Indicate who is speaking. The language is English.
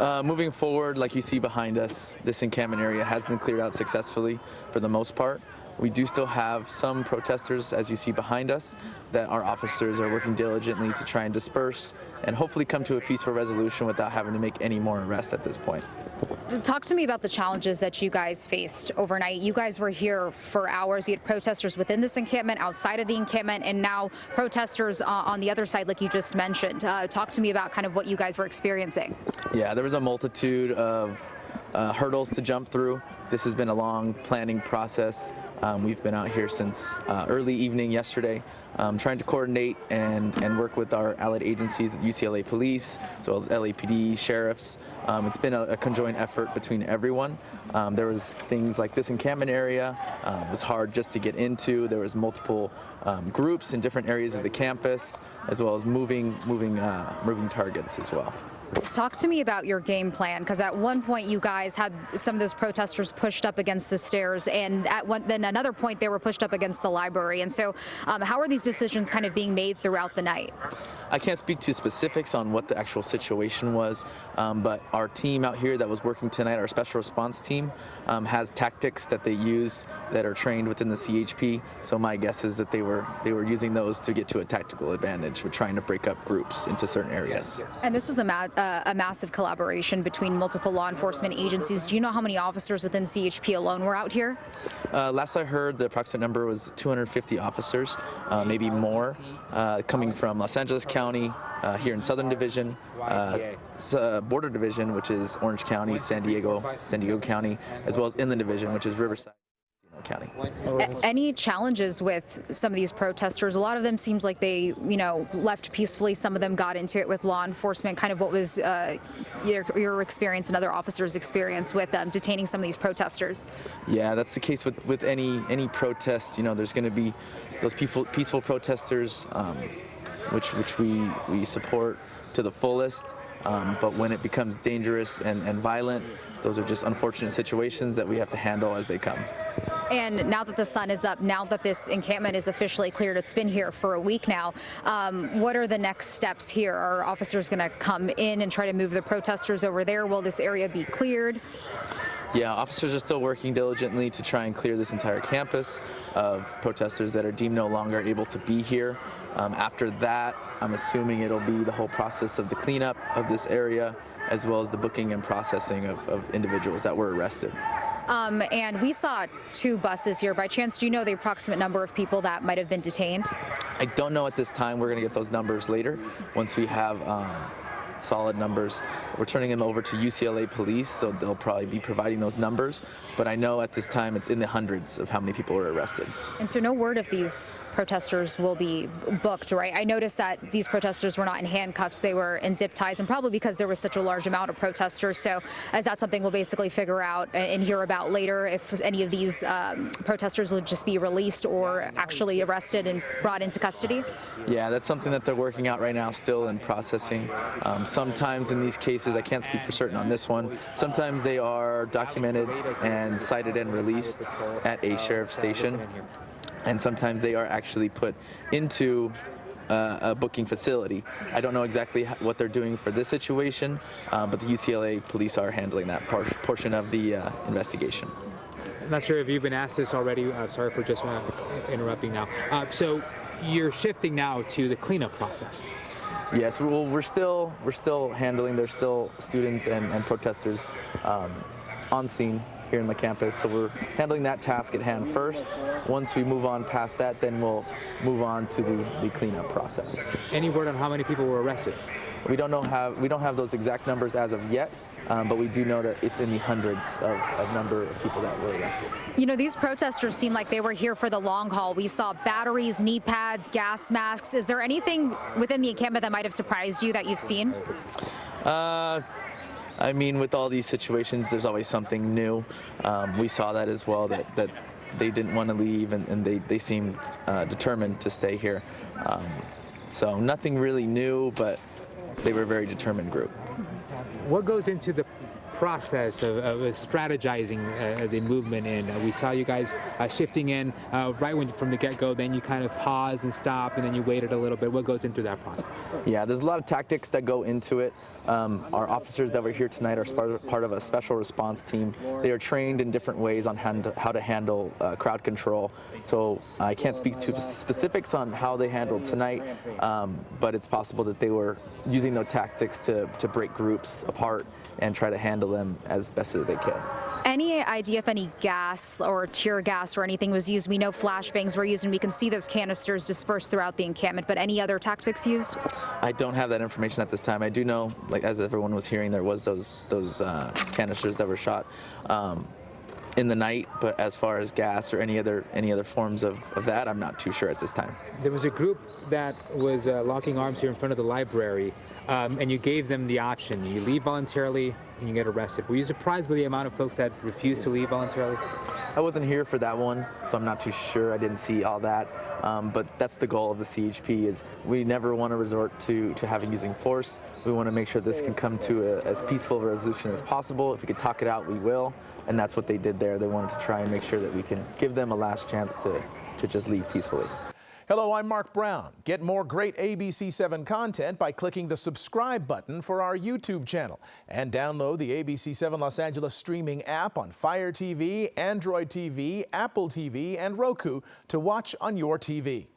Speaker 1: Moving forward, like you see behind us, this encampment area has been cleared out successfully for the most part. We do still have some protesters, as you see behind us, that our officers are working diligently to try and disperse and hopefully come to a peaceful resolution without having to make any more arrests at this point.
Speaker 2: Talk to me about the challenges that you guys faced overnight. You guys were here for hours. You had protesters within this encampment, outside of the encampment, and now protesters on the other side, like you just mentioned. Talk to me about kind of what you guys were experiencing.
Speaker 1: Yeah, there was a multitude of hurdles to jump through. This has been a long planning process. We've been out here since early evening yesterday, trying to coordinate and work with our allied agencies, the UCLA police, as well as LAPD, sheriffs. It's been a conjoined effort between everyone. There was things like this encampment area. It was hard just to get into. There was multiple groups in different areas of the campus, as well as moving targets as well.
Speaker 2: Talk to me about your game plan, because at one point you guys had some of those protesters pushed up against the stairs, and then another point they were pushed up against the library. And so how are these decisions kind of being made throughout the night?
Speaker 1: I can't speak to specifics on what the actual situation was, but our team out here that was working tonight, our special response team, has tactics that they use that are trained within the CHP. So my guess is that they were using those to get to a tactical advantage with trying to break up groups into certain areas.
Speaker 2: And this was a massive collaboration between multiple law enforcement agencies. Do you know how many officers within CHP alone were out here?
Speaker 1: Last I heard, the approximate number was 250 officers, maybe more, coming from Los Angeles County, here in Southern Division, Border Division, which is Orange County, San Diego County, as well as Inland Division, which is Riverside County.
Speaker 2: Any challenges with some of these protesters? A lot of them seems like they, left peacefully. Some of them got into it with law enforcement. Kind of what was your experience and other officers' experience with detaining some of these protesters? Yeah,
Speaker 1: that's the case with any protest. There's going to be those peaceful protesters, which we support to the fullest. But when it becomes dangerous and violent, those are just unfortunate situations that we have to handle as they come.
Speaker 2: And now that the sun is up, now that this encampment is officially cleared, it's been here for a week now, what are the next steps here? Are officers going to come in and try to move the protesters over there? Will this area be cleared?
Speaker 1: Yeah, officers are still working diligently to try and clear this entire campus of protesters that are deemed no longer able to be here. After that, I'm assuming it'll be the whole process of the cleanup of this area, as well as the booking and processing of individuals that were arrested.
Speaker 2: And we saw 2 buses here. By chance, do you know the approximate number of people that might have been detained?
Speaker 1: I don't know at this time. We're going to get those numbers later once we have solid numbers. We're turning them over to UCLA police, so they'll probably be providing those numbers. But I know at this time it's in the hundreds of how many people were arrested. And
Speaker 2: so no word if these protesters will be booked, right? I noticed that these protesters were not in handcuffs. They were in zip ties, and probably because there was such a large amount of protesters. So is that something we'll basically figure out and hear about later, if any of these protesters will just be released or actually arrested and brought into custody?
Speaker 1: Yeah, that's something that they're working out right now, still in processing. Sometimes in these cases, I can't speak for certain on this one, sometimes they are documented and cited and released at a sheriff's station, and sometimes they are actually put into a booking facility. I don't know exactly what they're doing for this situation, but the UCLA police are handling that portion of the investigation.
Speaker 3: I'm not sure if you've been asked this already. Sorry for just interrupting now. So you're shifting now to the cleanup process.
Speaker 1: Yes, well, we're still handling. There's still students and protesters on scene here in the campus, so we're handling that task at hand first. Once we move on past that, then we'll move on to the cleanup process.
Speaker 3: Any word on how many people were arrested?
Speaker 1: We don't have those exact numbers as of yet, but we do know that it's in the hundreds of number of people that were arrested.
Speaker 2: These protesters seem like they were here for the long haul. We saw batteries, knee pads, gas masks. Is there anything within the encampment that might have surprised you that you've seen?
Speaker 1: I mean, with all these situations, there's always something new. We saw that as well, that they didn't want to leave, and they seemed determined to stay here. So nothing really new, but they were a very determined group.
Speaker 3: What goes into the process of strategizing the movement in? We saw you guys shifting in right from the get-go, then you kind of paused and stopped, and then you waited a little bit. What goes into that process?
Speaker 1: Yeah, there's a lot of tactics that go into it. Our officers that were here tonight are part of a special response team. They are trained in different ways on how to handle crowd control. So I can't speak to specifics on how they handled tonight, but it's possible that they were using those tactics to break groups apart and try to handle them as best as they can.
Speaker 2: Any idea if any gas or tear gas or anything was used? We know flashbangs were used, and we can see those canisters dispersed throughout the encampment, but any other tactics used?
Speaker 1: I don't have that information at this time. I do know, like as everyone was hearing, there was those canisters that were shot in the night, but as far as gas or any other forms of that, I'm not too sure at this time.
Speaker 3: There was a group that was locking arms here in front of the library, and you gave them the option. You leave voluntarily and you get arrested. Were you surprised by the amount of folks that refused to leave voluntarily?
Speaker 1: I wasn't here for that one, so I'm not too sure. I didn't see all that, but that's the goal of the CHP, is we never want to resort to using force. We want to make sure this can come to as peaceful a resolution as possible. If we could talk it out, we will, and that's what they did there. They wanted to try and make sure that we can give them a last chance to just leave peacefully.
Speaker 4: Hello, I'm Mark Brown. Get more great ABC7 content by clicking the subscribe button for our YouTube channel, and download the ABC7 Los Angeles streaming app on Fire TV, Android TV, Apple TV, and Roku to watch on your TV.